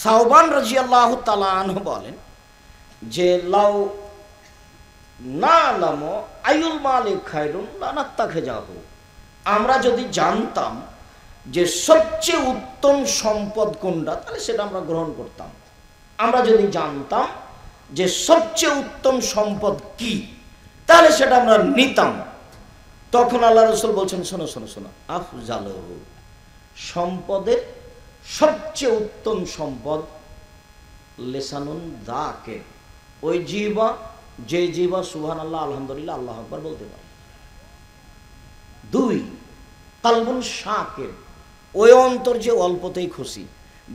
সাওবান রাদিয়াল্লাহু তাআলা আনহু বলেন যে লাউ নালামু আইয়ুল মালিক খায়রুন লানাত্তাখিযাহু, আমরা যদি জানতাম যে সবচেয়ে উত্তম সম্পদ কোনটা তাহলে সেটা আমরা গ্রহণ করতাম। আমরা যদি জানতাম যে সবচেয়ে উত্তম সম্পদ কি তাহলে সেটা আমরা নিতাম। তখন আল্লাহ রাসূল বলছেন, শোনো শোনো শোনো, আফজালুহু, সম্পদের সবচেয়ে উত্তম সম্পদ লিসানুন যাকির, ওই জিহ্বা যে জিহ্বা সুবহানাল্লাহ আলহামদুলিল্লাহ আল্লাহু আকবার বলতে পারে। 2 কালবুন শাকির, ওই অন্তর যে অল্পতেই খুশি।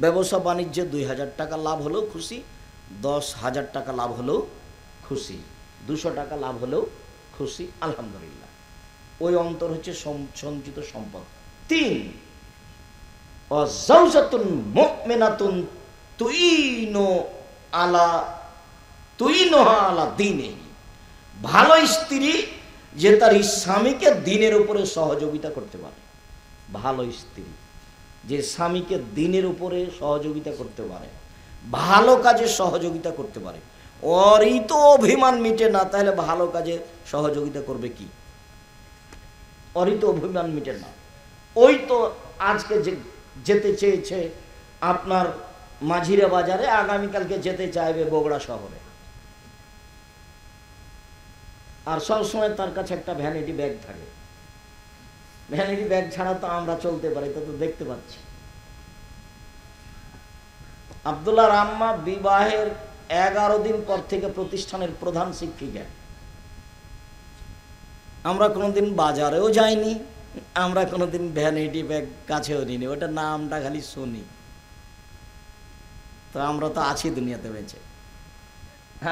ব্যবসা বাণিজ্যে 2000 টাকা লাভ হলেও খুশি, 10,000 টাকা লাভ হলেও খুশি, 200 টাকা লাভ হলেও খুশি, আলহামদুলিল্লাহ। ওই অন্তর হচ্ছে সঞ্চিত সম্পদ। 3 ওয়াজাওজাতুন মুমিনাতুন তুইনুহা আলা দীনিহি, ভালো স্ত্রী যে তার স্বামীকে দ্বীনের উপরে সহযোগিতা করতে পারে। ভালো স্ত্রী যে স্বামীকে দ্বীনের উপরে সহযোগিতা করতে পারে, ভালো কাজে সহযোগিতা করতে পারে। ওরই তো অভিমান মিটে না, তাহলে ভালো কাজে সহযোগিতা করবে কি? ওরই তো অভিমান মিটে না। ওই তো আজকে যে যেতে চেয়েছে আপনার মাঝিরা বাজারে, আগামীকালকে যেতে চাইবে বগুড়া শহরে, আর সবসময় তার কাছে একটা ভ্যানিটি ব্যাগ থাকে। ভ্যানিটি ব্যাগ ছাড়া তো আমরা চলতে পারি, তা তো দেখতে পাচ্ছি। আব্দুল্লাহর আম্মা বিবাহের 11 দিন পর থেকে প্রতিষ্ঠানের প্রধান শিক্ষিকা। আমরা কোনোদিন বাজারেও যাইনি, আমরা কোনোদিন ভ্যানিটি ব্যাগ কাছেও নিইনি, ওটা নামটা খালি শুনি। তো আমরা তো আছি দুনিয়াতে বেঁচে।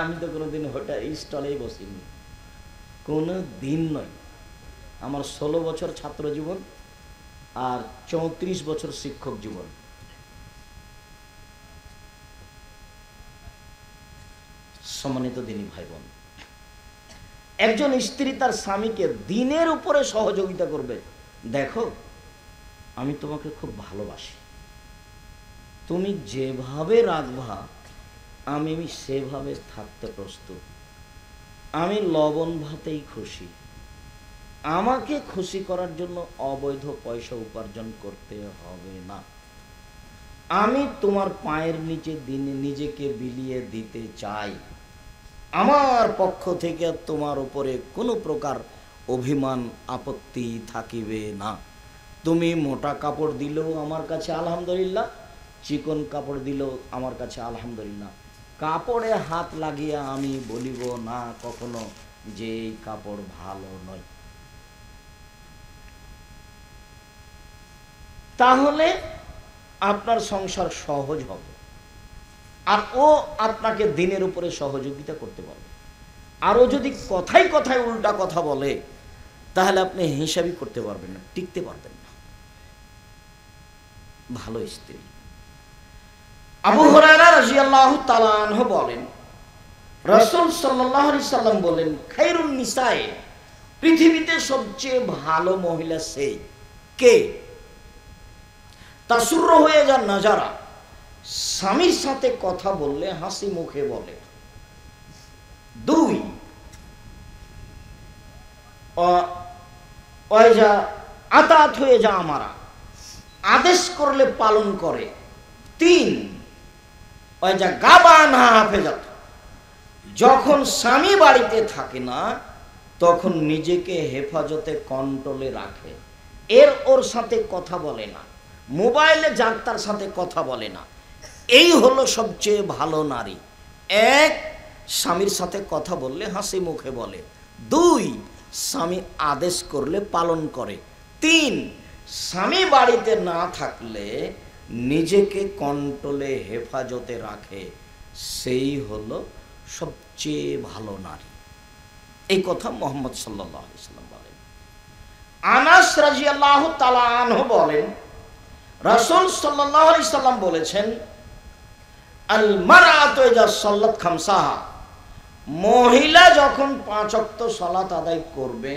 আমি তো কোনোদিন হোটেল স্টলেই বসিনি, কোনো দিন নয়। আমার 16 বছর ছাত্র জীবন আর 34 বছর শিক্ষক জীবন। সম্মানিত দিনী ভাই বোন, একজন স্ত্রী তার স্বামীকে দ্বীনের উপরে সহযোগিতা করবে। দেখো, আমি তোমাকে খুব ভালোবাসি, তুমি যেভাবে রাখবা আমি সেভাবে থাকতে প্রস্তুত, আমি লবণ ভাতেই খুশি, আমাকে খুশি করার জন্য অবৈধ পয়সা উপার্জন করতে হবে না, আমি তোমার পায়ের নিচে দিনে নিজেকে বিলিয়ে দিতে চাই, আমার পক্ষ থেকে তোমার উপরে কোনো প্রকার অভিমান আপত্তি থাকিবে না। তুমি মোটা কাপড় দিলেও আমার কাছে আলহামদুলিল্লাহ, চিকন কাপড় দিলেও আমার কাছে আলহামদুলিল্লাহ। কাপড়ে হাত লাগিয়ে আমি বলিব না কখনো যে এই কাপড় ভালো নয়। তাহলে আপনার সংসার সহজ হবে, আর ও আপনাকে দিনের উপরে সহযোগিতা করতে পারবে। আরও যদি কথায় কথায় উল্টা কথা বলে তাহলে আপনি হিসাবই করতে পারবেন না, টিকতে পারবেন না। ভালো স্ত্রী। আবু হুরায়রা রাদিয়াল্লাহু তাআলা আনহু বলেন, রাসূল সাল্লাল্লাহু আলাইহি সাল্লাম বলেন, খায়রুন নিসায়ে, পৃথিবীতে সবচেয়ে ভালো মহিলা সেই কে? তাসুররু হয়ে যান নাজারা, স্বামীর সাথে কথা বললে হাসি মুখে বলে। 2 ওয়াইজা আতাত হয়ে যা আমারা, আদেশ করলে পালন করে। 3 ওয়াইজা গাবানা হাফেজাত, যখন স্বামী বাড়িতে থাকে না তখন নিজেকে হেফাজতে কন্ট্রোলে রাখে, ওর সাথে কথা বলে না, মোবাইলে যার তার সাথে কথা বলে না। এই হলো সবচেয়ে ভালো নারী। 1 স্বামীর সাথে কথা বললে হাসি মুখে বলে, 2 স্বামী আদেশ করলে পালন করে, 3 স্বামী বাড়িতে না থাকলে নিজেকে কন্ট্রোলে হেফাজতে রাখে। সেই হলো সবচেয়ে ভালো নারী। এই কথা মুহাম্মদ সাল্লাল্লাহু আলাইহি সাল্লাম বলেন। আনাস রাদিয়াল্লাহু তাআলা আনহু বলেন, রাসূল সাল্লাল্লাহু আলাইহি সাল্লাম বলেছেন, আল মারআতু ইযা সাল্লাত খামসাহা, মহিলা যখন 5 ওয়াক্ত সালাত আদায় করবে,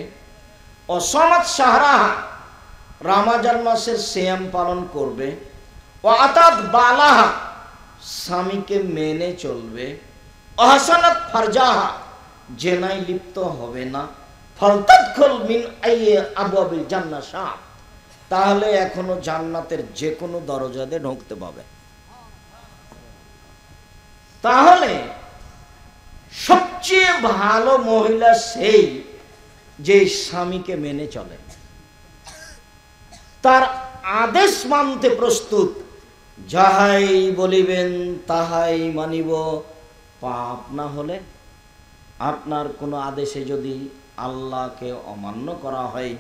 ও সামাত শাহরাহা, রমজান মাসের সিয়াম পালন করবে, ও আতাত বালাহা, স্বামীকে মেনে চলবে, আহসানাত ফারজাহা, জেনায় লিপ্ত হবে না, ফালতাদখুল মিন আইয়ি আবওয়াবিল জান্নাহ শাহ, তাহলে এখনো জান্নাতের যে কোনো দরজাতে ঢুকতে পাবে। তাহলে সবচেয়ে ভালো মহিলা সেই যে স্বামীকে মেনে চলে, তার আদেশ মানতে প্রস্তুত, যাহাই বলিবেন তাহাই মানিব। পাপ না হলে, আপনার কোনো আদেশে যদি আল্লাহকে অমান্য করা হয়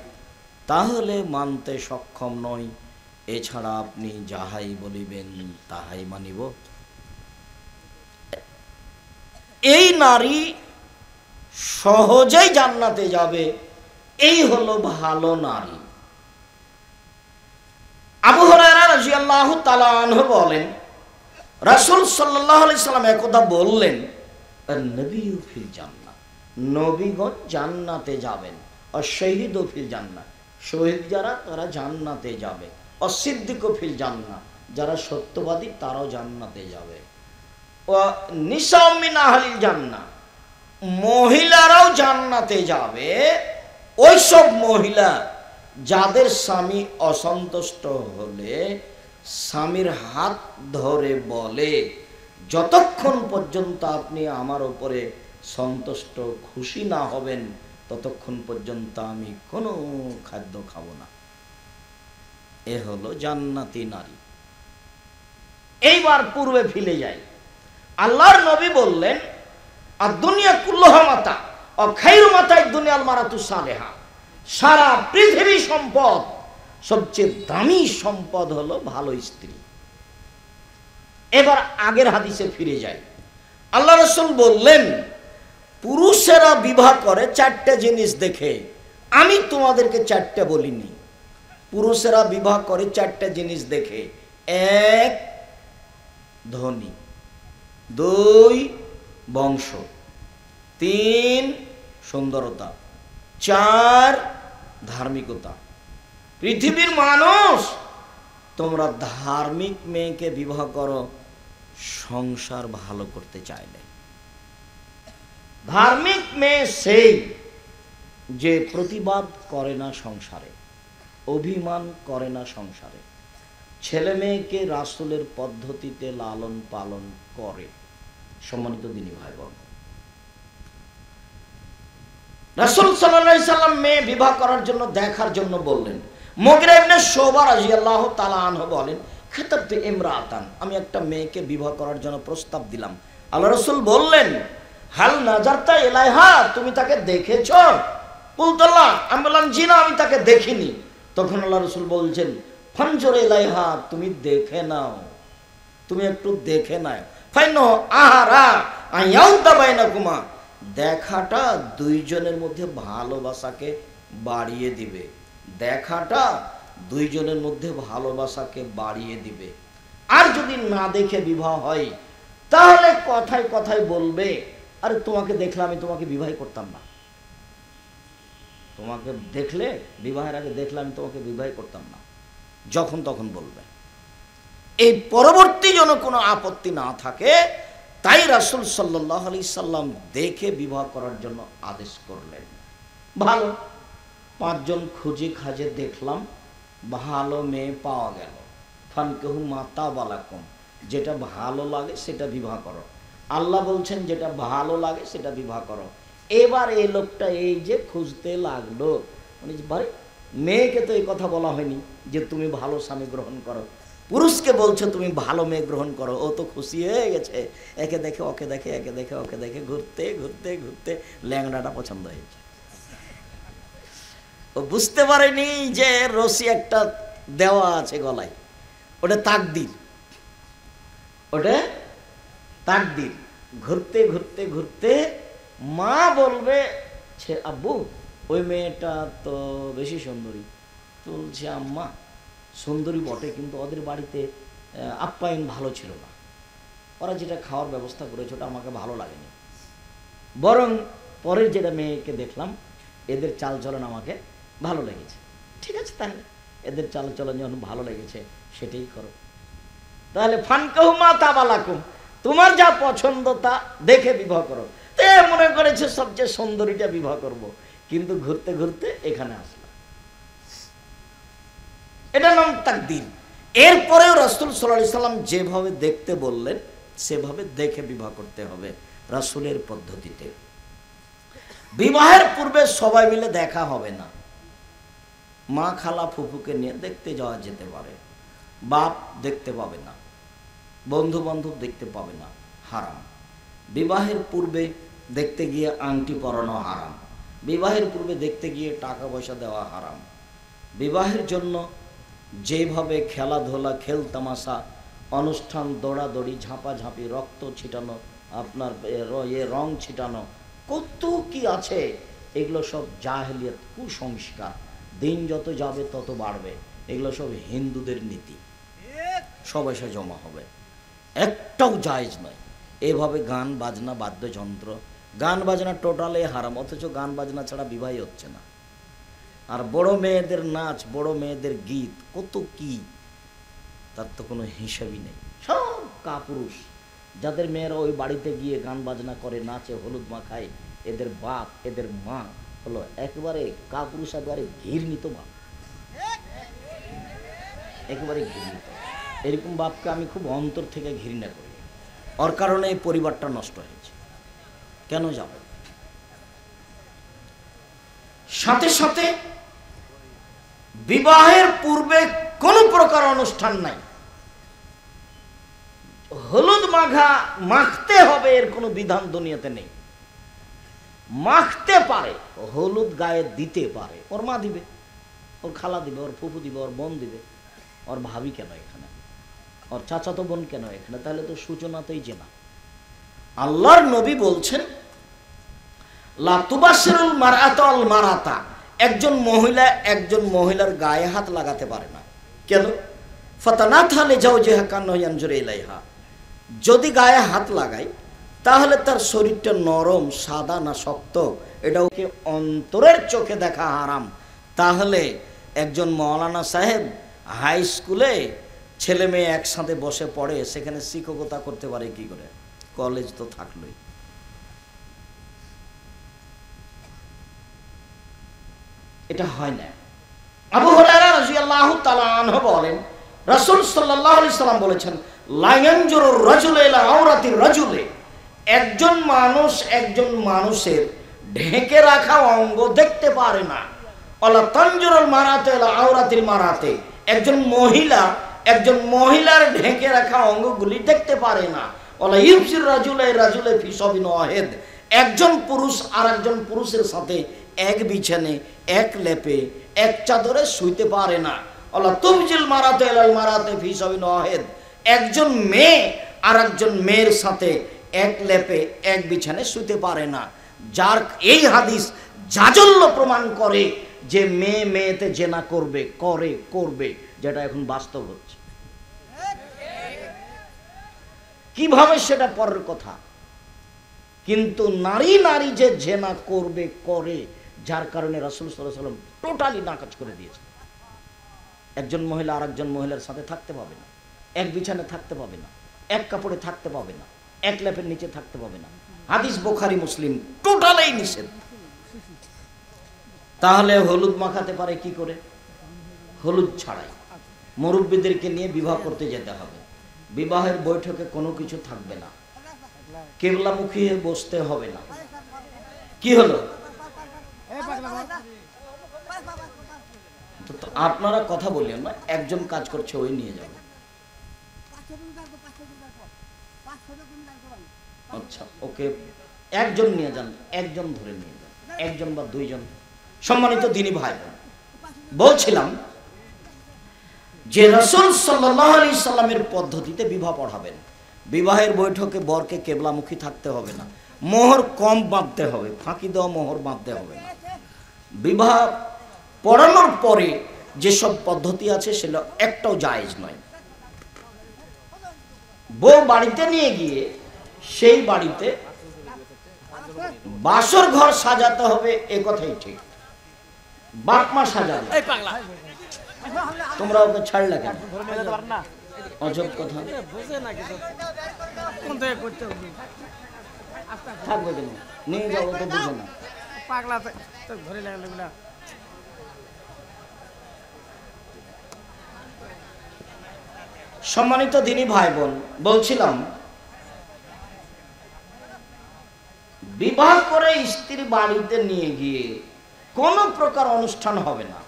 তাহলে মানতে সক্ষম নয়, এছাড়া আপনি যাহাই বলিবেন তাহাই মানিব। এই নারী সহজেই জান্নাতে যাবে, এই হলো ভালো নারী। আবু হুরায়রা রাদিয়াল্লাহু তাআলা আনহু বলেন, রাসূল সাল্লাল্লাহু আলাইহি সাল্লাম একদা বললেন, নবীউ ফিল জান্নাহ, নবীগণ জান্নাতে যাবেন, আর শহীদু ফিল জান্নাহ, শহীদ যারা তারা জান্নাতে যাবে, আর সিদ্দিকু ফিল জান্নাহ, যারা সত্যবাদী তারাও জান্নাতে যাবে, ও নিসা মিন আহলিল জান্নাহ, মহিলারাও জান্নাতে যাবে। ওইসব মহিলা যাদের স্বামী অসন্তুষ্ট হলে স্বামীর হাত ধরে বলে, যতক্ষণ পর্যন্ত আপনি আমার উপরে সন্তুষ্ট খুশি না হবেন ততক্ষণ পর্যন্ত আমি কোনো খাদ্য খাবো না। এ হলো জান্নাতি নারী। এইবার পূর্বে ফিরে যাই। আল্লাহর নবী বললেন, আর দুনিয়া কুল্লুহা মাতা, ও খায়রু মাতাই দুনিয়াল মারাতু সালেহা, সারা পৃথিবী সম্পদ, সবচেয়ে দামি সম্পদ হলো ভালো স্ত্রী। এবার আগের হাদিসে ফিরে যাই। আল্লাহ রাসূল বললেন, পুরুষেরা বিবাহ করে চারটে জিনিস দেখে, আমি তোমাদেরকে চারটে বলিনি। পুরুষেরা বিবাহ করে চারটে জিনিস দেখে, এক ধনী, দুই বংশ, তিন সুন্দরতা, চার ধার্মিকতা। পৃথিবীর মানুষ, তোমরা ধার্মিক মেয়েকে বিবাহ করো সংসার ভালো করতে চাইলে। ধার্মিক মেয়ে সেই যে প্রতিবাদ করে না সংসারে, অভিমান করে না সংসারে, ছেলে মেয়েকে রাসূলের পদ্ধতিতে লালন পালন করে। সম্মানিত দিনী ভাই বোন, রাসূল সাল্লাল্লাহু আলাইহি সাল্লাম মেয়ে বিবাহ করার জন্য দেখার জন্য বললেন। মুগিরা ইবনে শুবা রাদিয়াল্লাহু তাআলা আনহু বলেন, খাতাবতু ইমরাতান, আমি একটা মেয়েকে বিবাহ করার জন্য প্রস্তাব দিলাম। আল্লাহ রাসূল বললেন, হাল নাজারতা ইলাইহা, তুমি তাকে দেখেছো? কুলতুল্লাহ, আমি বললাম জি না, আমি তাকে দেখিনি। তখন আল্লাহ রাসূল বলছেন, ফানজুর ইলাইহা, তুমি দেখে নাও, তুমি একটু দেখে নাও। ফাইনো আহারা আয়াউতা বাইনাকুমা, দেখাটা দুইজনের মধ্যে ভালোবাসাকে বাড়িয়ে দিবে, দেখাটা দুইজনের মধ্যে ভালোবাসাকে বাড়িয়ে দিবে। আর যদি না দেখে বিবাহ হয় তাহলে কথায় কথায় বলবে, আরে তোমাকে দেখলে আমি তোমাকে বিবাহ করতাম না, তোমাকে দেখলে, বিবাহের আগে দেখলে আমি তোমাকে বিবাহ করতাম না, যখন তখন বলবে। এই পরবর্তী যেন কোনো আপত্তি না থাকে, তাই রাসূল সাল্লাল্লাহু আলাইহি সাল্লাম দেখে বিবাহ করার জন্য আদেশ করলেন। ভালো, 5 জন খুঁজে খাজে দেখলাম, ভালো মেয়ে পাওয়া গেল। ফানকিহু মা তাবা লাকুম, যেটা ভালো লাগে সেটা বিবাহ করো। আল্লাহ বলছেন যেটা ভালো লাগে সেটা বিবাহ করো। এবার এই লোকটা এই যে খুঁজতে লাগলো, মানে ভাই মেয়েকে তো এই কথা বলা হয়নি যে তুমি ভালো স্বামী গ্রহণ করো, পুরুষকে বলছো তুমি ভালো মেয়ে গ্রহণ করো। ও তো খুশি হয়ে গেছে, একে দেখে ওকে দেখে, একে দেখে ওকে দেখে, ঘুরতে ঘুরতে ঘুরতে ল্যাংড়াটা পছন্দ হয়েছে। ও বুঝতে পারেনি যে রশি একটা দেওয়া আছে গলায়, ওটা তাকদীর, ওটা তাকদীর। ঘুরতে ঘুরতে ঘুরতে মা বলবে, আব্বু ওই মেয়েটা তো বেশি সুন্দরী। তো বলছে, আম্মা সুন্দরী বটে, কিন্তু ওদের বাড়িতে আপ্যায়ন ভালো ছিল না, ওরা যেটা খাওয়ার ব্যবস্থা করেছে ওটা আমাকে ভালো লাগেনি, বরং পরের যেটা মেয়েকে দেখলাম এদের চালচলন আমাকে ভালো লেগেছে। ঠিক আছে, তাহলে এদের চালচলন যখন ভালো লেগেছে সেটাই করো। তাহলে ফানকাহু মা তাবালাকুম, তোমার যা পছন্দ তা দেখে বিবাহ করো। তো মনে করেছে সবচেয়ে সুন্দরীটা বিবাহ করব, কিন্তু ঘুরতে ঘুরতে এখানে আসলাম। এটা নাম তাকদীর। এরপরেও রাসূল সাল্লাল্লাহু আলাইহি সাল্লাম যেভাবে দেখতে বললেন সেভাবে দেখে বিবাহ করতে হবে রাসূলের পদ্ধতিতে। বিবাহের পূর্বে সবাই মিলে দেখা হবে না। মা খালা ফুফুকে নিয়ে দেখতে যাওয়া যেতে পারে, বাপ দেখতে পাবে না, বন্ধু বান্ধব দেখতে পাবে না, হারাম। বিবাহের পূর্বে দেখতে গিয়ে আংটি পরানো হারাম, বিবাহের পূর্বে দেখতে গিয়ে টাকা পয়সা দেওয়া হারাম। বিবাহের জন্য যেভাবে খেলাধুলা, খেল তামাশা, অনুষ্ঠান, দৌড়াদৌড়ি, ঝাঁপাঝাঁপি, রক্ত ছিটানো, আপনার রং ছিটানো, কত কি আছে, এগুলো সব জাহেলিয়াত, কুসংস্কার। দিন যত যাবে তত বাড়বে। এগুলো সব হিন্দুদের নীতি, সব এসে জমা হবে, একটাও জায়েজ নয়। এভাবে গান বাজনা, বাদ্যযন্ত্র, গান বাজনা টোটালে হারাম, অথচ গান বাজনা ছাড়া বিবাহই হচ্ছে না। আর বড় মেয়েদের নাচ, বড় মেয়েদের গীত, কত কি, তার তো কোনো হিসাবই নেই। সব কাপুরুষ, যাদের মেয়েরা ওই বাড়িতে গিয়ে গান বাজনা করে, নাচে, হলুদ মাখায়, এদের বাপ এদের মা হলো একেবারে কাপুরুষ, একেবারে ঘৃণিত বাপ, একেবারে ঘৃণিত। এরকম বাপকে আমি খুব অন্তর থেকে ঘৃণা করি। ওর কারণে এই পরিবারটা নষ্ট হয়েছে। কেন যাবে? সাথে সাথে বিবাহের পূর্বে কোনো প্রকার অনুষ্ঠান নাই। হলুদ মাখতে হবে এর কোনো বিধান দুনিয়াতে নেই। মাখতে পারে, হলুদ গায়ে দিতে পারে, ওর মা দিবে, ওর খালা দিবে, ওর ফুফু দিবে, ওর বোন দিবে। ওর ভাবি কেন এখানে? ওর চাচাতো বোন কেন এখানে? তাহলে তো সূচনাতেই জেনা। আল্লাহর নবী বলছেন, লা তুবাশশিরুল মারআতু আল মারাতা, একজন মহিলা একজন মহিলার গায়ে হাত লাগাতে পারে না। কেন? ফাতানাথা লিজাওজিহা কান্নাহু ইয়ানজুরু ইলাইহা, যদি গায়ে হাত লাগায় তাহলে তার শরীরটা নরম, সাদা না শক্ত, এটা ওকে অন্তরের চোখে দেখা হারাম। তাহলে একজন মাওলানা সাহেব হাই স্কুলে ছেলে মেয়ে একসাথে বসে পড়ে, সেখানে শিক্ষকতা করতে পারে কি করে? কলেজ তো থাকলোই। এটা হয় না। আবু হুরায়রা রাদিয়াল্লাহু তাআলা আনহু বলেন, রাসূল সাল্লাল্লাহু আলাইহি সাল্লাম বলেছেন, লা ইয়ানজুরুর রাজুলু ইলা আওরাতির রাজুলি, একজন মানুষ একজন মানুষের ঢেকে রাখা অঙ্গ দেখতে পারে না। ওয়ালা তানজুরুল মারাতু ইলা আওরাতিল মারাতি, একজন মহিলা একজন মহিলার ঢেকে রাখা অঙ্গগুলি দেখতে পারে না। ওয়ালা ইউবসির রাজুলা রাজুলা ফি সাবিন ওয়াহিদ, একজন পুরুষ আর একজন পুরুষের সাথে এক বিছানে, এক লেপে, এক চাদরে শুইতে পারে না। ওয়ালা তুবজিল মারাতু ইলাল মারাতি ফি সাবিন ওয়াহিদ, একজন মেয়ে আর একজন মেয়ের সাথে এক লেপে, এক বিছানে শুতে পারে না। যার এই হাদিস জাজল্য প্রমাণ করে যে মেয়ে মেয়েতে জেনা করবে, করবে, যেটা এখন বাস্তব হচ্ছে। কিভাবে সেটা পরের কথা, কিন্তু নারী নারী যে জেনা করবে, করে, যার কারণে রাসূল সাল্লাল্লাহু আলাইহি ওয়াসাল্লাম টোটালি নাকচ করে দিয়েছে। একজন মহিলা আর একজন মহিলার সাথে থাকতে পাবে না, এক বিছানে থাকতে পাবে না, এক কাপড়ে থাকতে পাবে না, এক লেপের নিচে থাকতে পাবে না। হাদিস বুখারী মুসলিম, টোটালেই নিষেধ। তাহলে হলুদ মাখাতে পারে কি করে? হলুদ ছাড়াই। মুরব্বীদেরকে নিয়ে বিবাহ করতে যেতে হবে। বিবাহের বৈঠকে কোনো কিছু থাকবে না, কিবলামুখী হয়ে বসতে হবে না। কি হলো? আপনারা কথা বললেন না, একজন কাজ করছে, ওই নিয়ে যাবে। আচ্ছা, ওকে, একজন নিয়ে যান, একজন ধরে নিয়ে যান, একজন বা দুইজন। সম্মানিত দ্বীনী ভাই, বলছিলাম যে রাসূল সাল্লাল্লাহু আলাইহি সাল্লামের পদ্ধতিতে বিবাহ পড়াবেন। বিবাহের বৈঠকে বরকে কেবলামুখী থাকতে হবে না, মোহর কম বাঁধতে হবে, ফাঁকি দেওয়া মোহর বাঁধতে হবে না। বিবাহ পড়ানোর পরে যেসব পদ্ধতি আছে সেটা একটাও জায়েজ নয়। বউ বাড়িতে নিয়ে গিয়ে সেই বাড়িতে বাসর ঘর সাজাতে হবে, এ কথাই ঠিক। বাপ মা সাজাবে, তোমরা ওকে ছাড়লে কেন? অজব কথা। থাকবে কেন, নিয়ে যাবো তো বুঝে না। পাগলা ধরে লাগলো। সম্মানিত দিনী ভাই বোন, বলছিলাম বিবাহ করে স্ত্রী বাড়িতে নিয়ে গিয়ে কোনো প্রকার অনুষ্ঠান হবে না।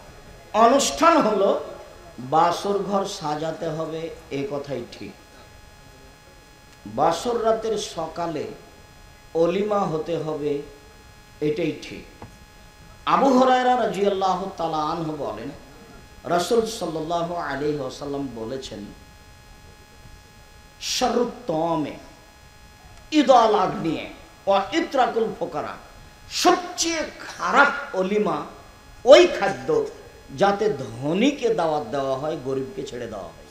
অনুষ্ঠান হলো বাসর ঘর সাজাতে হবে, এ কথাই ঠিক। বাসর রাতের সকালে অলিমা হতে হবে, এটাই ঠিক। আবু হুরায়রা রাদিয়াল্লাহু তাআলা আনহু বলেন, রাসূল সাল্লাল্লাহু আলাইহি ওয়াসাল্লাম বলেছেন, শাররুত তামে ইদাল আগনিয়ে ওয়া ইতরাকুল ফুকারা, সবচেয়ে খারাপ অলিমা ওই খাদ্য যাতে ধনীকে দাওয়াত দেওয়া হয়, গরিবকে ছেড়ে দেওয়া হয়।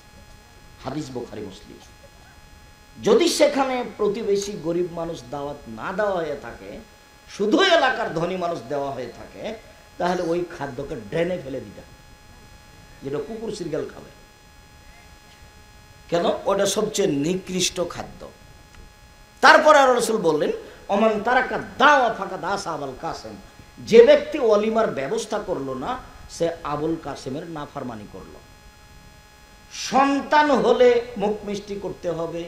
হাদিস বুখারী মুসলিম। যদি সেখানে প্রতিবেশী গরিব মানুষ দাওয়াত না দেওয়া হয়ে থাকে, শুধু এলাকার ধনী মানুষ দেওয়া হয়ে থাকে, তাহলে ওই খাদ্যকে ড্রেনে ফেলে দিতে হবে, যেটা কুকুর সিরগাল খাবে। কেন? ওটা সবচেয়ে নিকৃষ্ট খাদ্য। তারপরে আর রাসূল বললেন, ওমান তারাকা দাওয়া ফাকাদ আসাবাল কাসেম, যে ব্যক্তি ওলিমার ব্যবস্থা করলো না, সে আবুল কাসেমের নাফরমানি করলো। সন্তান হলে মুখ মিষ্টি করতে হবে,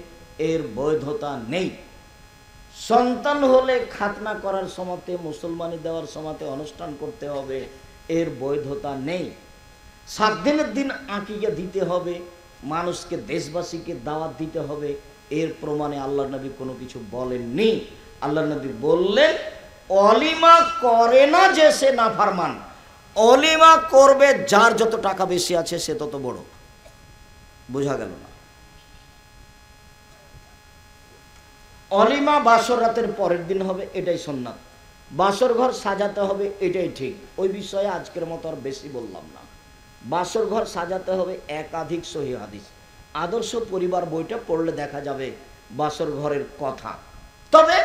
এর বৈধতা নেই। সন্তান হলে খাতনা করার সময়তে, মুসলমানি দেওয়ার সময়তে অনুষ্ঠান করতে হবে, এর বৈধতা নেই। 7 দিনের দিন আকিকা দিতে হবে, মানুষকে, দেশবাসীকে দাওয়াত দিতে হবে, এর প্রমাণে আল্লাহ নবী কোনো কিছু বলেননি। আল্লাহ নবী বললেন, অলিমা করে না যে সে নাফরমান, অলিমা করবে যার যত টাকা বেশি আছে সে তত বড়। বোঝা গেল না? অলিমা বাসর রাতের পরের দিন হবে, এটাই সুন্নাত। বাসর ঘর সাজাতে হবে, এটাই ঠিক। ওই বিষয়ে আজকের মতো আর বেশি বললাম না। বাসর ঘর সাজাতে হবে, একাধিক সহিহ হাদিস। আদর্শ পরিবার বইটা পড়লে দেখা যাবে বাসর ঘরের কথা। তবে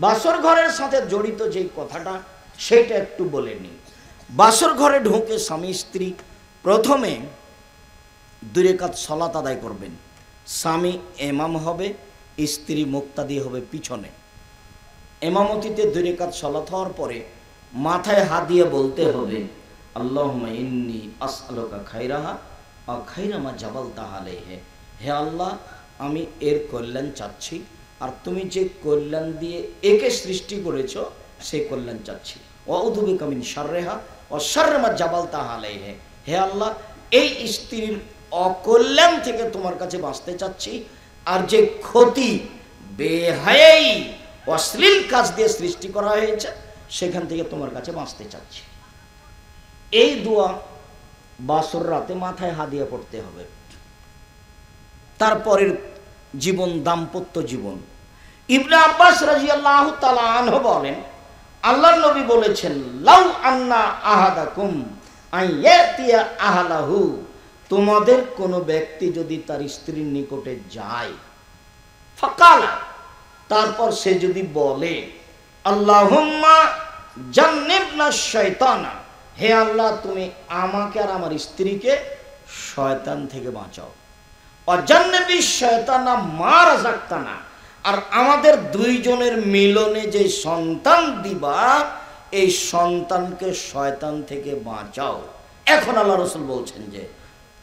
বাসর ঘরের সাথে জড়িত যেই কথাটা, সেইটা একটু বলে নিই। বাসর ঘরে ঢুকে স্বামী স্ত্রী প্রথমে 2 রাকাত সালাত আদায় করবেন। স্বামী ইমাম হবে, স্ত্রী মুক্তাদি হবে পিছনে। ইমামতিতে 2 রাকাত সালাত হওয়ার পরে মাথায় হাত দিয়ে বলতে হবে, আল্লাহুম্মা ইন্নী আসআলুকা খায়রাহা ওয়া খায়রা মা জাবালতাহা আলাইহি। হে আল্লাহ, আমি এর কল্যাণ চাচ্ছি, আর তুমি যে কল্যাণ দিয়ে একে সৃষ্টি করেছো সেই কল্যাণ চাচ্ছি। ওয়া আউযু বিকা মিন শাররিহা ওয়া শাররি মা জাবালতাহা আলাইহি। হে আল্লাহ, এই স্ত্রীর অকল্যাণ থেকে তোমার কাছে বাঁচতে চাচ্ছি, আর যে ক্ষতি, বেহায়াই, অশ্লীল কাজ দিয়ে সৃষ্টি করা হয়েছে সেখান থেকে তোমার কাছে বাঁচতে চাচ্ছি। এই দোয়া বাসর রাতে মাথায় হাত দিয়ে পড়তে হবে। তারপরের জীবন দাম্পত্য জীবন। ইবনে আব্বাস রাদিয়াল্লাহু তাআলা আনহু বলেন, আল্লাহর নবী বলেছেন, লাউ আন্না আহাদাকুম আইয়াতিয়া আহলাহু, তোমাদের কোনো ব্যক্তি যদি তার স্ত্রীর নিকটে যায়, ফাকালা, তারপর সে যদি বলে, আল্লাহুম্মা জান্নিবনা শাইতানা, হে আল্লাহ, তুমি আমাকে আর আমার স্ত্রীকে শয়তান থেকে বাঁচাও। অজান্নিবি শয়তানা মা রাযাকতানা, আর আমাদের 2 জনের মিলনে যে সন্তান দিবা, এই সন্তানকে শয়তান থেকে বাঁচাও। এখন আল্লাহ রাসূল বলছেন যে,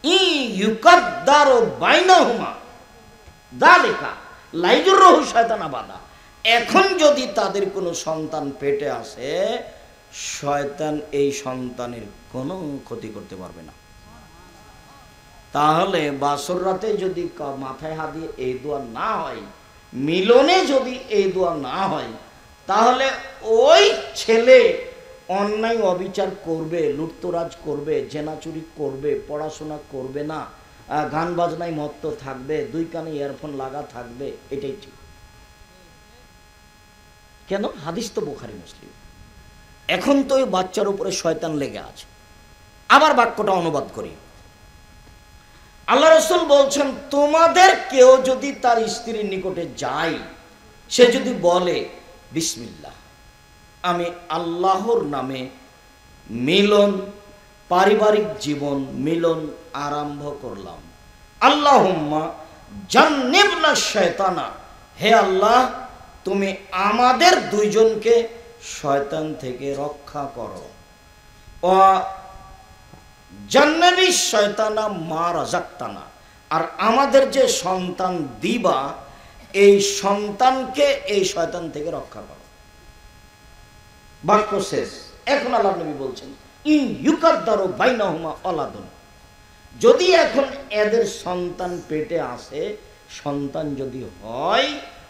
ই ইউকাদ্দারু বাইনাহুমা যালিকা লাইজুরহু শয়তান আবাদা, এখন যদি তাদের কোনো সন্তান পেটে আসে, শয়তান এই সন্তানের কোনো ক্ষতি করতে পারবে না। তাহলে বাসর রাতে যদি মাথায় হাত দিয়ে এই দোয়া না হয়, মিলনে যদি এই দোয়া না হয়, তাহলে ওই ছেলে অন্যায় অবিচার করবে, লুটতরাজ করবে, জেনাচুরি করবে, পড়াশোনা করবে না, গান বাজনায় মত্ত থাকবে, 2 কানে ইয়ারফোন লাগা থাকবে, এটাই ঠিক। কেন? হাদিস তো বুখারী মুসলিম। এখন তো ওই বাচ্চার উপরে শয়তান লেগে আছে। আবার বাক্যটা অনুবাদ করি। আল্লাহ রাসূল বলছেন, তোমাদের কেউ যদি তার স্ত্রীর নিকটে যায়, সে যদি বলে, বিসমিল্লাহ, আমি আল্লাহর নামে মিলন, পারিবারিক জীবন মিলন আরম্ভ করলাম, আল্লাহুম্মা জান্নিবনা শায়তানা, হে আল্লাহ তুমি আমাদের দুইজনকে শয়তান থেকে রক্ষা করো। ও জান্নাবি শয়তানা মা রাযাক্তানা, আর আমাদের যে সন্তান দিবা এই সন্তানকে এই শয়তান থেকে রক্ষা করো। বাক্য শেষ। এখন আল্লাহ নবী বলছেন ইন ইউকাদ্দারু বাইনাহুমা ওলাদুন, যদি এখন এদের সন্তান পেটে আসে, সন্তান যদি হয়,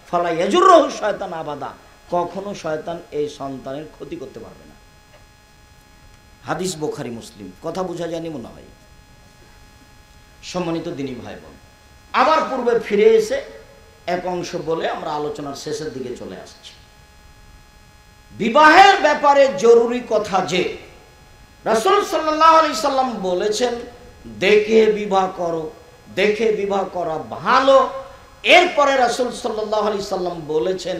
ফালা ইয়াজুরহু শয়তান আবাদা, কখনো শয়তান এই সন্তানের ক্ষতি করতে পারবে না। হাদিস বুখারী মুসলিম। কথা বোঝা যায়নি মনে হয়? সম্মানিত দিনী ভাই বোন, আবার পূর্বে ফিরে এসে এক অংশ বলে আমরা আলোচনার শেষের দিকে চলে আসছি। বিবাহের ব্যাপারে জরুরি কথা যে রাসূল সাল্লাল্লাহু আলাইহি সাল্লাম বলেছেন দেখে বিবাহ করো, দেখে বিবাহ করা ভালো। এরপরে রাসূল সাল্লাল্লাহু আলাইহি সাল্লাম বলেছেন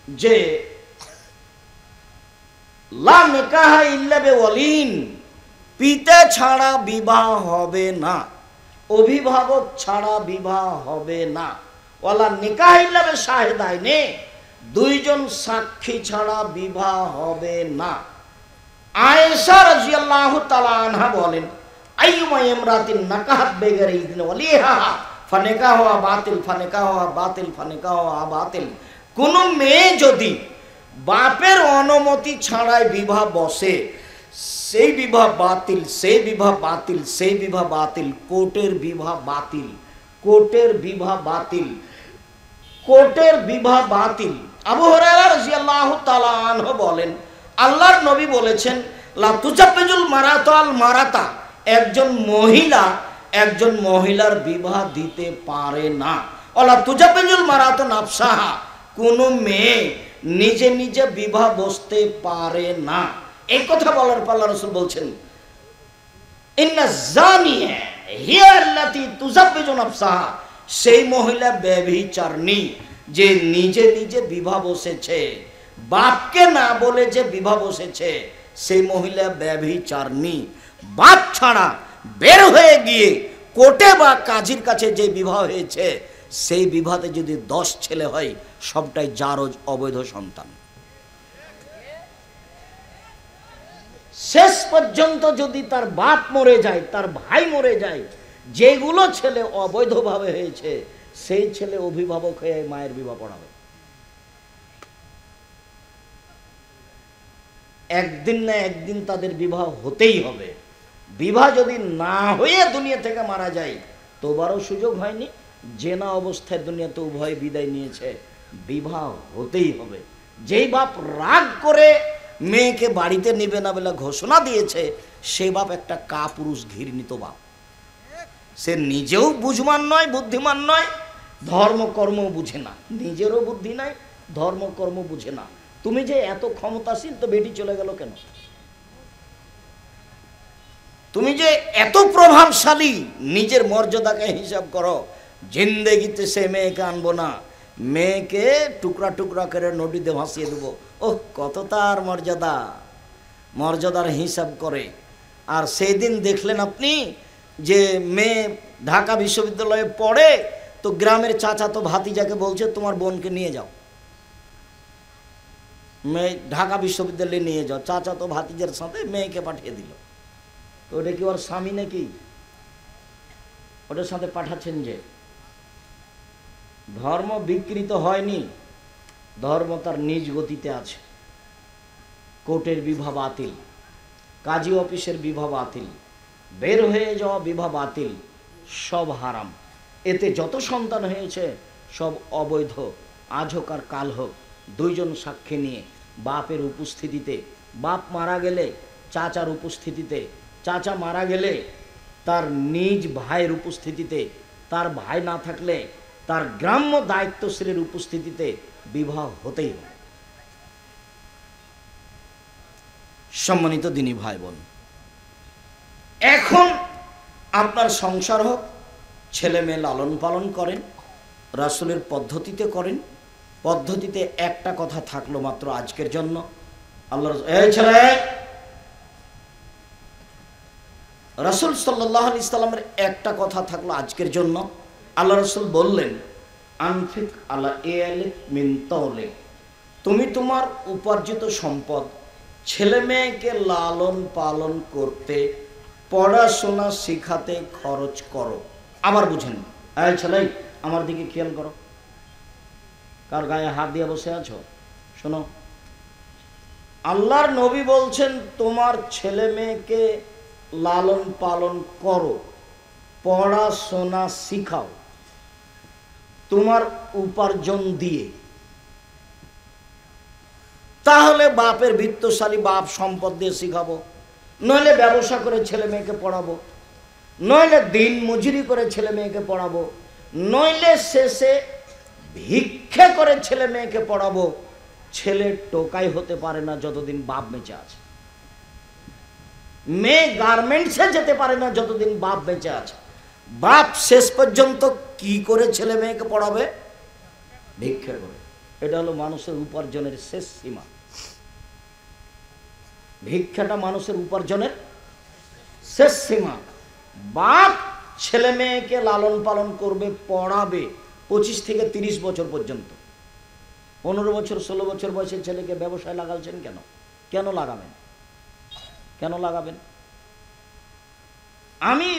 যে লা নিকাহা ইল্লা বিওয়ালিন, পিতা ছাড়া বিবাহ হবে না, অভিভাবক ছাড়া বিবাহ হবে না। ওয়ালা নিকাহ ইল্লা বিশাহিদাইনি, দুইজন সাক্ষী ছাড়া বিবাহ হবে না। আয়েশা রাদিয়াল্লাহু তাআলা আনহা বলেন আইয়ুমা ইমরাতিন নাকাহাত বিগাইরি ইযনি ওয়ালিহা ফানিকাহুহা বাতিল, ফানিকাহুহা বাতিল, ফানিকাহুহা বাতিল। কোন মেয়ে যদি বাপের অনুমতি ছাড়াই বিবাহ বসে, সেই বিবাহ বাতিল, সেই বিবাহ বাতিল, সেই বিবাহ বাতিল, কোর্টের বিবাহ বাতিল, কোর্টের বিবাহ বাতিল, কোর্টের বিবাহ বাতিল। আবু হুরায়রা রাদিয়াল্লাহু তাআলা আনহু বলেন আল্লাহর নবী বলেছেন লা তুজাব্বিজুল মারাতু আল মারাতা, একজন মহিলা একজন মহিলার বিবাহ দিতে পারে না। ওয়ালা তুজাব্বিজুল মারাতু নাফসাহা, কোন মেয়ে নিজে নিজে বিবাহ বসতে পারে না। এই কথা বলার পর আল্লাহ রাসূল বলছেন ইন্না জানিয়া হিয়া আল্লাতী তুজাব্বিজু নাফসাহা, সেই মহিলা ব্যভিচারিণী যে নিজে নিজে বিবাহ বসেছে, বাপকে না বলে যে বিবাহ বসেছে, সেই মহিলা ব্যভিচারিণী। বাপ ছাড়া বের হয়ে গিয়ে কোর্টে বা কাজীর কাছে যে বিবাহ হয়েছে, সেই বিবাহে যদি 10 ছেলে হয়, সবটাই জারজ অবৈধ সন্তান। শেষ পর্যন্ত যদি তার বাপ মরে যায়, তার ভাই মরে যায়, যেগুলো ছেলে অবৈধভাবে হয়েছে, সেই ছেলে অভিভাবক হয়ে মায়ের বিবাহ পড়াবে। একদিন না একদিন তাদের বিবাহ হতেই হবে। বিবাহ যদি না হয়ে দুনিয়া থেকে মারা যায়, তোবারও সুযোগ হয়নি, জেনা অবস্থায় দুনিয়াতে উভয় বিদায় নিয়েছে, বিবাহ হতেই হবে। যেই বাপ রাগ করে মেয়েকে বাড়িতে নেবে না বলে ঘোষণা দিয়েছে, সেই বাপ একটা কাপুরুষ ঘৃণিত বাপ। সে নিজেও বুঝমান নয়, বুদ্ধিমান নয়, ধর্মকর্ম বুঝে না, নিজেরও বুদ্ধি নাই, ধর্মকর্ম বুঝে না। তুমি যে এত ক্ষমতাশীল, তো বেটি চলে গেল কেন? তুমি যে এত প্রভাবশালী, নিজের মর্যাদাকে হিসাব করো। জিন্দেগিতে সে মেয়েকে আনবো না, মেয়েকে টুকরা টুকরা করে নদীতে ভাসিয়ে দেবো। ওহ, কত তার মর্যাদা, মর্যাদার হিসাব করে। আর সেই দিন দেখলেন আপনি যে মেয়ে ঢাকা বিশ্ববিদ্যালয়ে পড়ে, তো গ্রামের চাচা তো ভাতিজাকে বলছে তোমার বোনকে নিয়ে যাও, মেয়ে ঢাকা বিশ্ববিদ্যালয়ে নিয়ে যাও। চাচা তো ভাতিজার সাথে মেয়েকে পাঠিয়ে দিল। তো ওটা কি ওর স্বামী নাকি? ওটার সাথে পাঠাচ্ছেন যে। ধর্ম বিকৃত হয়নি, ধর্ম তার নিজ গতিতে আছে। কোর্টের বিবাহ বাতিল, কাজী অফিসের বিবাহ বাতিল, বের হয়ে যাওয়া বিবাহ বাতিল, সব হারাম। এতে যত সন্তান হয়েছে সব অবৈধ। আজ হোক আর কাল হোক, দুইজন সাক্ষী নিয়ে বাপের উপস্থিতিতে, বাপ মারা গেলে চাচার উপস্থিতিতে, চাচা মারা গেলে তার নিজ ভাইয়ের উপস্থিতিতে, তার ভাই না থাকলে তার গ্রাম্য দায়িত্বশীলের উপস্থিতিতে বিবাহ হতেই হবে। সম্মানিত দিনী ভাই বোন, এখন আপনার সংসার হোক, ছেলে মেয়ে লালন পালন করেন, রাসূলের পদ্ধতিতে করেন। পদ্ধতিতে একটা কথা থাকলো মাত্র আজকের জন্য, আল্লাহ এই ছেলে রাসূল সাল্লাল্লাহু আলাইহি সাল্লামের একটা কথা থাকলো আজকের জন্য। আল্লাহ রাসূল বললেন, আনফিক আলা ইয়ালিক মিন তাওলিক, তুমি তোমার উপার্জিত সম্পদ ছেলে মেয়েকে লালন পালন করতে, পড়াশোনা শিখাতে খরচ করো। আবার বুঝেন, এই ছেলে আমার দিকে খেয়াল করো, কার গায়ে হাত দিয়ে বসে আছো, শোনো। আল্লাহর নবী বলছেন তোমার ছেলে মেয়েকে লালন পালন করো, পড়াশোনা শিখাও তোমার উপার্জন দিয়ে। তাহলে বাপের বিত্তশালী বাপ সম্পদ দিয়ে শিখাবো, নইলে ব্যবসা করে ছেলে মেয়েকে পড়াবো, নইলে দিন মজুরি করে ছেলে মেয়েকে পড়াবো, নইলে শেষে ভিক্ষে করে ছেলে মেয়েকে পড়াবো। ছেলে টোকাই হতে পারে না যতদিন বাপ বেঁচে আছে, মেয়ে গার্মেন্টসে যেতে পারে না যতদিন বাপ বেঁচে আছে। বাপ শেষ পর্যন্ত কি করে ছেলে মেয়েকে পড়াবে? ভিক্ষা করে। এটা হলো মানুষের উপার্জনের শেষ সীমা। ভিক্ষাটা মানুষের উপার্জনের শেষ সীমা। বাপ ছেলে মেয়েকে লালন পালন করবে, পড়াবে 25 থেকে 30 বছর পর্যন্ত। 15 বছর 16 বছর বয়সের ছেলেকে ব্যবসায় লাগাচ্ছেন কেন? কেন লাগাবেন? কেন লাগাবেন? আমি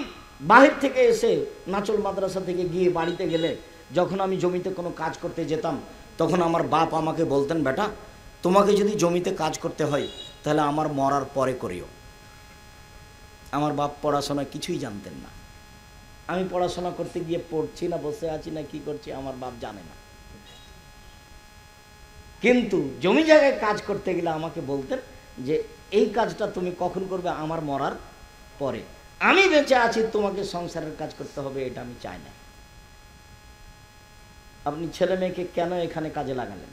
বাহির থেকে এসে নাচল মাদ্রাসা থেকে গিয়ে বাড়িতে গেলে, যখন আমি জমিতে কোনো কাজ করতে যেতাম, তখন আমার বাপ আমাকে বলতেন, বেটা তোমাকে যদি জমিতে কাজ করতে হয় তাহলে আমার মরার পরে করিও। আমার বাপ পড়াশোনা কিছুই জানতেন না। আমি পড়াশোনা করতে গিয়ে পড়ছি না বসে আছি না কি করছি আমার বাপ জানে না, কিন্তু জমি জায়গায় কাজ করতে গেলে আমাকে বলতেন যে এই কাজটা তুমি কখন করবে? আমার মরার পরে। আমি বেঁচে আছি, তোমাকে সংসারের কাজ করতে হবে, এটা আমি চাই না। আপনি ছেলে মেয়েকে কেন এখানে কাজে লাগালেন?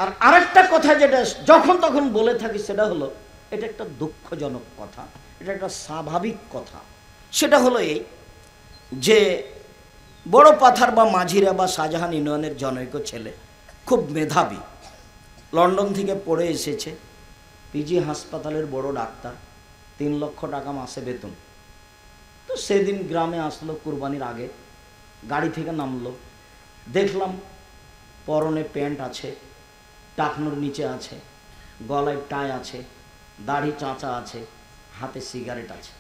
আর আরেকটা কথা যেটা যখন তখন বলে থাকি, সেটা হলো, এটা একটা দুঃখজনক কথা, এটা একটা স্বাভাবিক কথা। সেটা হলো এই যে বড় পাথার বা মাঝিরা বা শাহজাহান ইউনিয়নের জনৈক ছেলে, খুব মেধাবী, লন্ডন থেকে পড়ে এসেছে, পিজি হাসপাতালের বড় ডাক্তার, 3 লক্ষ টাকা মাসে বেতন। তো সেদিন গ্রামে আসলো কুরবানির আগে, গাড়ি থেকে নামলো, দেখলাম পরনে প্যান্ট আছে, টাকনোর নিচে আছে, গলায় টাই আছে, দাড়ি চাঁচা আছে, হাতে সিগারেট আছে।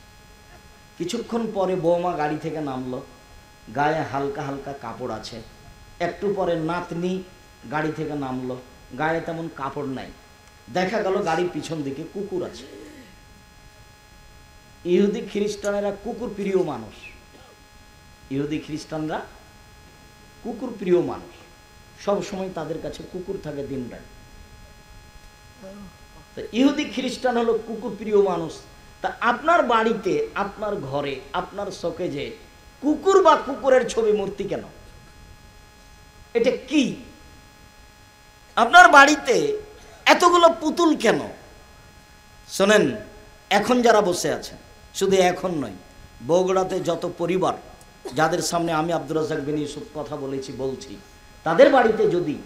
কিছুক্ষণ পরে বৌমা গাড়ি থেকে নামলো, গায়ে হালকা হালকা কাপড় আছে। একটু পরে নাতনি গাড়ি থেকে নামলো, গায়ে তেমন কাপড় নাই। দেখা গেল গাড়ির পিছন দিকে কুকুর আছে। ইহুদি খ্রিস্টানেরা কুকুর প্রিয় মানুষ, ইহুদি খ্রিস্টানরা কুকুর প্রিয় মানুষ, সব সময় তাদের কাছে কুকুর থাকে দিনরাত। তো ইহুদি খ্রিস্টান হলো কুকুর প্রিয় মানুষ। তা আপনার বাড়িতে, আপনার ঘরে, আপনার শোকেজে কুকুর বা কুকুরের ছবি মূর্তি কেন? এটা কি? আপনার বাড়িতে এতগুলো পুতুল কেন? শোনেন, এখন যারা বসে আছেন, শুধু এখন নয়, বগুড়াতে যত পরিবার যাদের সামনে আমি আব্দুর রাজ্জাক বিন ইউসুফ কথা বলছি, তাদের বাড়িতে যদি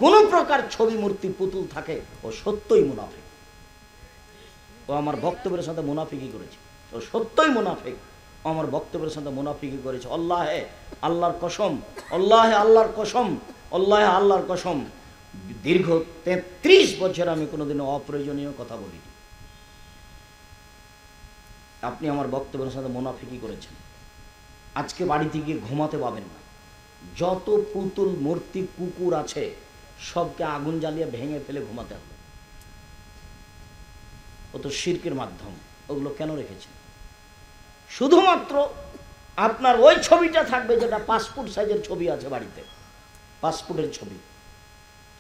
কোনো প্রকার ছবি মূর্তি পুতুল থাকে, ও সত্যই মুনাফিক। ও আমার বক্তব্যের সাথে মুনাফিকি করেছে, ও সত্যই মুনাফিক। আমার বক্তব্যের সাথে মুনাফিকি করেছে। আল্লাহে আল্লাহর কসম, আল্লাহে আল্লাহর কসম, আল্লাহে আল্লাহর কসম, দীর্ঘ 33 বছর আমি কোনোদিনও অপ্রয়োজনীয় কথা বলিনি। আপনি আমার বক্তব্যের সাথে মুনাফিকি করেছেন। আজকে বাড়িতে গিয়ে ঘুমাতে পাবেন না। যত পুতুল মূর্তি কুকুর আছে সবকে আগুন জ্বালিয়ে ভেঙে ফেলে ঘুমাতে হবে। ও তো শিরকের মাধ্যম। ওগুলো কেন রেখেছেন? শুধুমাত্র আপনার ওই ছবিটা থাকবে যেটা পাসপোর্ট সাইজের ছবি আছে বাড়িতে, পাসপোর্টের ছবি।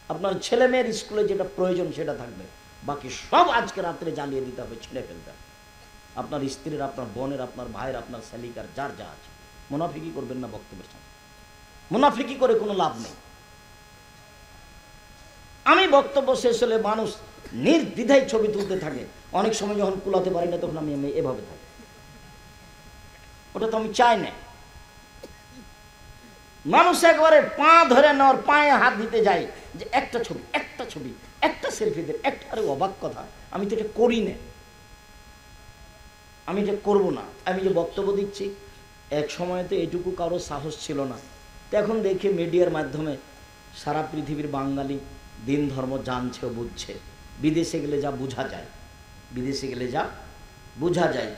আপনার ছেলে মেয়ের স্কুলে যেটা প্রয়োজন সেটা থাকবে, বাকি সব আজকে রাত্রে জ্বালিয়ে দিতে হবে, ছিঁড়ে ফেলতে হবে। আপনার স্ত্রীর, আপনার বোনের, আপনার ভাইয়ের, আপনার শালিকার, যার যা আছে। মুনাফিকি করবেন না বক্তব্যের সাথে। মুনাফিকি করে কোনো লাভ নেই। আমি বক্তব্য শেষ হলে মানুষ নির্দ্বিধায় ছবি তুলতে থাকে। অনেক সময় যখন কুলাতে পারি না তখন আমি এভাবে থাকি। ওটা তো আমি চাই না। মানুষ একবারে পা ধরে নেওয়ার, পায়ে হাত দিতে যায়, যে একটা ছবি একটা সেলফি দেন, একটা। আরে অবাক কথা, আমি তো এটা করি না, আমি এটা করব না। আমি যে বক্তব্য দিচ্ছি, এক সময় তো এটুকু কারো সাহস ছিল না। তো এখন দেখি মিডিয়ার মাধ্যমে সারা পৃথিবীর বাঙালি দিন ধর্ম জানছে ও বুঝছে। বিদেশে গেলে যা বোঝা যায়, বিদেশে গেলে যা বোঝা যায়,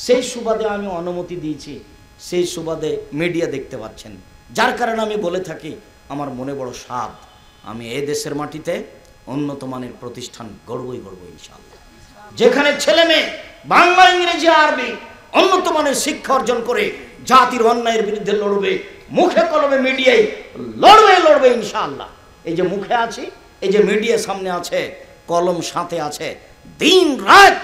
সেই সুবাদে আমি অনুমতি দিয়েছি, সেই সুবাদে মিডিয়া দেখতে পাচ্ছেন। যার কারণে আমি বলে থাকি, আমার মনে বড় সাধ, আমি এই দেশের মাটিতে উন্নত মানের প্রতিষ্ঠান গড়বই ইনশাআল্লাহ, যেখানে ছেলে মেয়ে বাংলা, ইংরেজি, আরবি উন্নত মানের শিক্ষা অর্জন করে জাতির অন্যায়ের বিরুদ্ধে লড়বে, মুখে কলমে মিডিয়ায় লড়বে ইনশাআল্লাহ। এই যে মুখে আছি, এই যে মিডিয়া সামনে আছে, কলম সাথে আছে, দিন রাত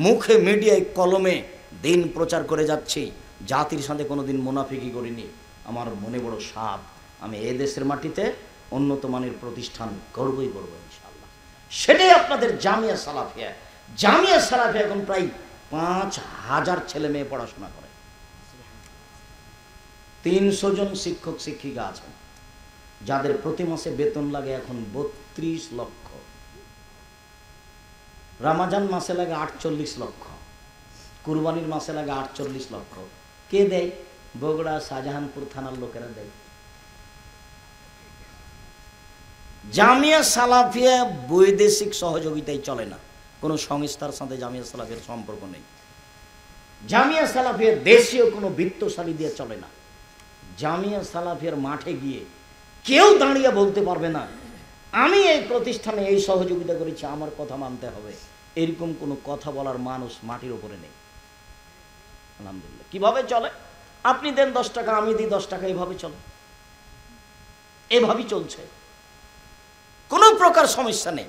মুখে মিডিয়ায় কলমে দিন প্রচার করে যাচ্ছি, জাতির সাথে কোনোদিন মুনাফিকি করিনি। আমার মনে বড় সাধ, আমি এ দেশের মাটিতে উন্নত মানের প্রতিষ্ঠান গড়বই ইনশাআল্লাহ। সেটাই আপনাদের জামিয়া সালাফিয়া। জামিয়া সালাফিয়া এখন প্রায় 5,000 ছেলে মেয়ে পড়াশোনা করে, 300 জন শিক্ষক শিক্ষিকা আছেন, যাদের প্রতি মাসে বেতন লাগে এখন 32 লক্ষ, রমজান মাসে লাগে 48 লক্ষ, কুরবানির মাসে লাগে 48 লক্ষ। কে দেয়? বগুড়া শাহজাহানপুর থানার লোকেরা দেয়। জামিয়া সালাফিয়া বৈদেশিক সহযোগিতায় চলে না, কোনো সংস্থার সাথে জামিয়া সালাফিয়ার সম্পর্ক নেই। জামিয়া সালাফিয়া দেশীয় কোনো বিত্তশালী দিয়ে চলে না। জামিয়া সালাফিয়ার মাঠে গিয়ে কেউ দাঁড়িয়ে বলতে পারবে না আমি এই প্রতিষ্ঠানে এই সহযোগিতা করেছি, আমার কথা মানতে হবে, এরকম কোনো কথা বলার মানুষ মাটির উপরে নেই। আলহামদুলিল্লাহ। কিভাবে চলে? আপনি দেন 10 টাকা, আমি দিই 10 টাকা, এভাবে চলে, এভাবেই চলছে, কোনো প্রকার সমস্যা নেই।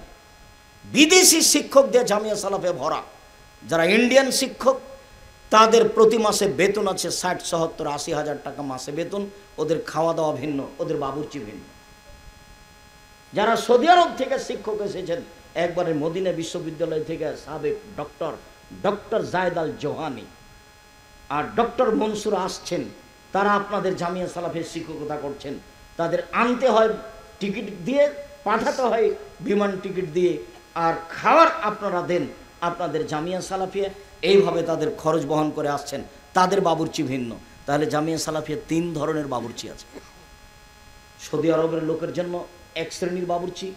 বিদেশি শিক্ষক দিয়ে জামিয়া সালাফিয়া ভরা। যারা ইন্ডিয়ান শিক্ষক, তাদের প্রতি মাসে বেতন আছে 60, 70, 80 হাজার টাকা মাসে বেতন, ওদের খাওয়া দাওয়া ভিন্ন, ওদের বাবুর্চি ভিন্ন। যারা সৌদি আরব থেকে শিক্ষক এসেছেন, একবারে মদিনা বিশ্ববিদ্যালয় থেকে সাবেক ডক্টর জায়েদ আল জোহানি আর ডক্টর মনসুর আসছেন, তারা আপনাদের জামিয়া সালাফিয়ার শিক্ষকতা করছেন। তাদের আনতে হয় টিকিট দিয়ে, পাঠাতে হয় বিমান টিকিট দিয়ে, আর খাওয়ার আপনারা দেন আপনাদের জামিয়া সালাফিয়া, এইভাবে তাদের খরচ বহন করে আসছেন। তাদের বাবুর্চি ভিন্ন। তাহলে জামিয়া সালাফিয়া 3 ধরনের বাবুর্চি আছে। সৌদি আরবের লোকের জন্য এক শ্রেণীর বাবুর্চি,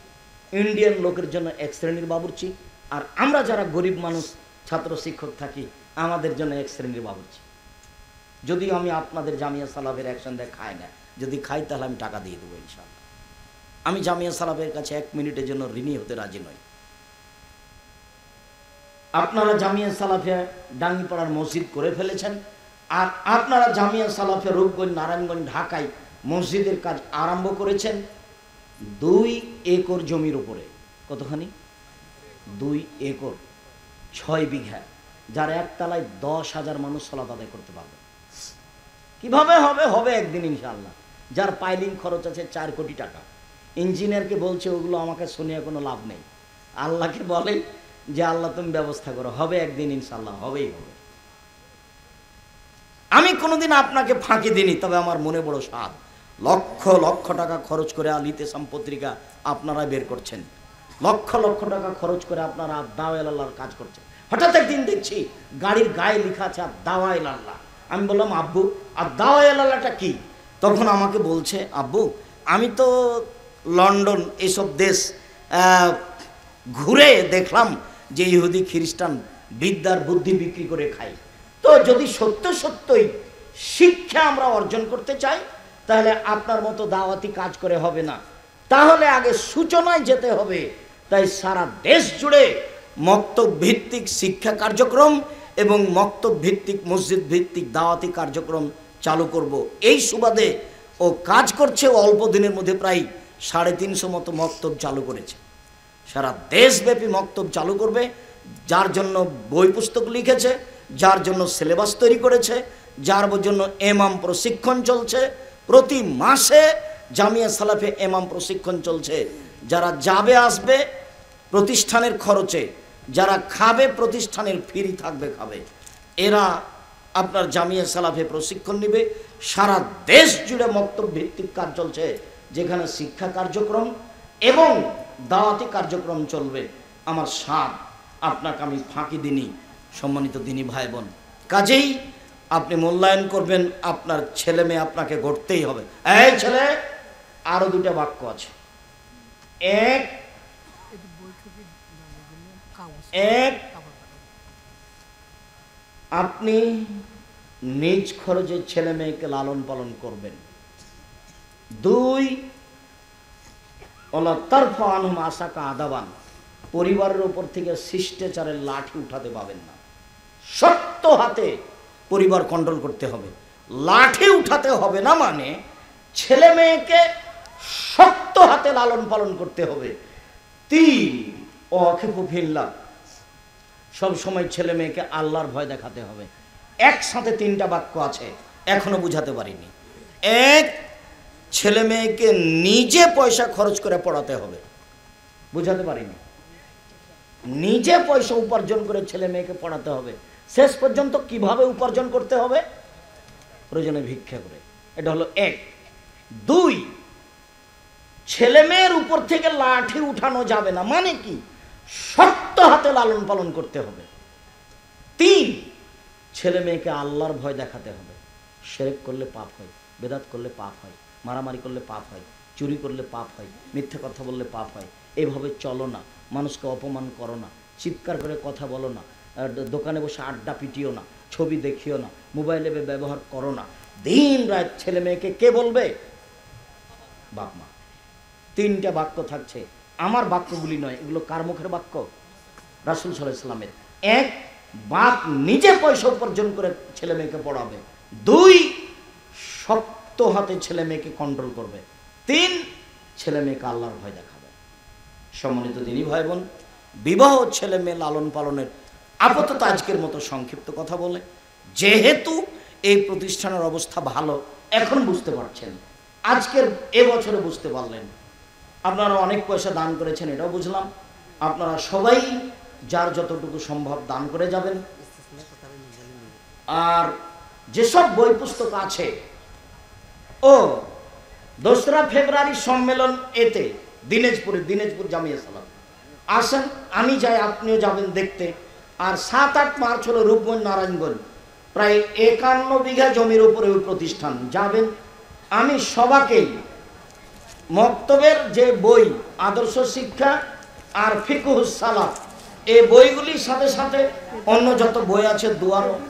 ইন্ডিয়ান লোকের জন্য এক শ্রেণীর বাবুর্চি, আর আমরা যারা গরিব মানুষ ছাত্র শিক্ষক থাকি, আমাদের জন্য এক শ্রেণীর বাবুর্চি। যদি আমি আপনাদের জামিয়া সালাফের একসঙ্গে খাই না, যদি খাই তাহলে আমি টাকা দিয়ে দেবো ইনশাআল্লাহ। আমি জামিয়া সালাফের কাছে 1 মিনিটের জন্য ঋণী হতে রাজি নই। আপনারা জামিয়া সালাফিয়া ডাঙ্গিপাড়ার মসজিদ করে ফেলেছেন, আর আপনারা জামিয়া সালাফিয়া রূপগঞ্জ, নারায়ণগঞ্জ, ঢাকায় মসজিদের কাজ আরম্ভ করেছেন 2 একর জমির উপরে। কতখানি? 2 একর, 6 বিঘা, যার একতলায় 10,000 মানুষ সালাত আদায় করতে পারবে। কিভাবে হবে? হবে একদিন ইনশাআল্লাহ। যার পাইলিং খরচ আছে 4 কোটি টাকা। ইঞ্জিনিয়ারকে বলছে ওগুলো আমাকে শুনিয়ে কোনো লাভ নেই, আল্লাহকে বলে যে আল্লাহ তুমি ব্যবস্থা করো, হবে একদিন ইনশাআল্লাহ, হবেই হবে। আমি কোনোদিন আপনাকে ফাঁকি দিইনি, তবে আমার মনে বড় সাধ, লক্ষ লক্ষ টাকা খরচ করে আল ইতিসাম পত্রিকা আপনারা বের করছেন, লক্ষ লক্ষ টাকা খরচ করে আপনারা দাওয়ায়ে আল্লাহর কাজ করছেন। হঠাৎ একদিন দেখছি গাড়ির গায়ে লেখা আছে দাওয়ায়ে আল্লাহ। আমি বললাম আব্বু আর দাওয়ায়ে আল্লাহটা কি? তখন আমাকে বলছে, আব্বু আমি তো লন্ডন এসব দেশ ঘুরে দেখলাম যে ইহুদি খ্রিস্টান বিদ্যার বুদ্ধি বিক্রি করে খায়। তো যদি সত্যই শিক্ষা আমরা অর্জন করতে চাই, তাহলে আপনার মতো দাওয়াতি কাজ করে হবে না, তাহলে আগে সূচনায় যেতে হবে। তাই সারা দেশ জুড়ে মক্তব ভিত্তিক শিক্ষা কার্যক্রম এবং মক্তব ভিত্তিক মসজিদ ভিত্তিক দাওয়াতি কার্যক্রম চালু করব। এই সুবাদে ও কাজ করছে, অল্প দিনের মধ্যে প্রায় 350 মতো মক্তব চালু করেছে। সারা দেশব্যাপী মক্তব চালু করবে, যার জন্য বই পুস্তক লিখেছে, যার জন্য সিলেবাস তৈরি করেছে, যার জন্য ইমাম প্রশিক্ষণ চলছে। প্রতি মাসে জামিয়া সালাফে ইমাম প্রশিক্ষণ চলছে। যারা যাবে আসবে প্রতিষ্ঠানের খরচে, যারা খাবে প্রতিষ্ঠানের ফ্রি থাকবে খাবে, এরা আপনার জামিয়া সালাফে প্রশিক্ষণ নেবে। সারা দেশ জুড়ে মক্তব ভিত্তিক কাজ চলছে, যেখানে শিক্ষা কার্যক্রম এবং দাওয়াতি কার্যক্রম চলবে। আমার সাথ আপনাকে আমি ফাঁকি দিনই, সম্মানিত দিনী ভাই বোন। কাজেই আপনি মূল্যায়ন করবেন, আপনার ছেলে মেয়ে আপনাকে গড়তেই হবে। এই ছেলে, আরো দুটা বাক্য আছে। এক এক আপনি নিজ খরচে ছেলে মেয়েকে লালন পালন করবেন। দুই, আশাকা আদাবান, পরিবারের উপর থেকে শিষ্টাচারের লাঠি উঠাতে পাবেন না। শক্ত হাতে পরিবার কন্ট্রোল করতে হবে, লাঠি উঠাতে হবে না। মানে ছেলে মেয়েকে শক্ত হাতে লালন পালন করতে হবে। তিন, অখিফুফিল্লাহ, সব সময় ছেলে মেয়েকে আল্লাহর ভয় দেখাতে হবে। একসাথে তিনটা বাক্য আছে, এখনো বুঝাতে পারিনি। এক, ছেলে মেয়েকে নিজে পয়সা খরচ করে পড়াতে হবে, বুঝাতে পারিনি। নিজে পয়সা উপার্জন করে ছেলে মেয়েকে পড়াতে হবে। শেষ পর্যন্ত কিভাবে উপার্জন করতে হবে? প্রয়োজনে ভিক্ষা করে। এটা হলো এক। দুই, ছেলে মেয়ের উপর থেকে লাঠি উঠানো যাবে না, মানে কি? শক্ত হাতে লালন পালন করতে হবে। তিন, ছেলে মেয়েকে আল্লাহর ভয় দেখাতে হবে। শিরক করলে পাপ হয়, বেদাত করলে পাপ হয়, মারামারি করলে পাপ হয়, চুরি করলে পাপ হয়, মিথ্যে কথা বললে পাপ হয়। এভাবে চলো না, মানুষকে অপমান করো না, চিৎকার করে কথা বলো না, দোকানে বসে আড্ডা পিটিও না, ছবি দেখিও না, মোবাইলে ব্যবহার করো না। দিন রাত ছেলে মেয়েকে কে বলবে? বাপ মা। তিনটা বাক্য থাকছে, আমার বাক্যগুলি নয়, এগুলো কার মুখের বাক্য? রাসূল সাল্লাল্লাহু আলাইহি ওয়াসাল্লামের। এক, বাপ নিজে পয়সা উপার্জন করে ছেলে মেয়েকে পড়াবে। দুই, শক্ত হাতে ছেলে মেয়েকে কন্ট্রোল করবে। তিন, ছেলে মেয়েকে আল্লাহর ভয় দেখাবে। সম্মানিত দিনী ভাই বোন, বিবাহ ছেলে মেয়ে লালন পালনের আপাতত আজকের মতো সংক্ষিপ্ত কথা বলে, যেহেতু এই প্রতিষ্ঠানের অবস্থা ভালো এখন বুঝতে পারছেন, আজকের এবছরে বুঝতে পারলেন। আপনারা অনেক পয়সা দান করেছেন, এটাও বুঝলাম। আপনারা সবাই যার যতটুকু সম্ভব দান করে যাবেন। আর যেসব বই পুস্তক আছে, ও 2রা ফেব্রুয়ারি সম্মেলন এতে দিনাজপুর জামিয়া সালাত আসেন, আমি যাই, আপনিও যাবেন দেখতে। আর 7-8 মার্চ হলো রূপগঞ্জ নারায়ণগঞ্জ, প্রায় 51 বিঘা জমির উপরে ওই প্রতিষ্ঠান, যাবেন। আমি সবাকেই মক্তবের যে বই আদর্শ শিক্ষা আর ফিকহুস সালাত, এই বইগুলির সাথে সাথে অন্য যত বই আছে, দুয়ার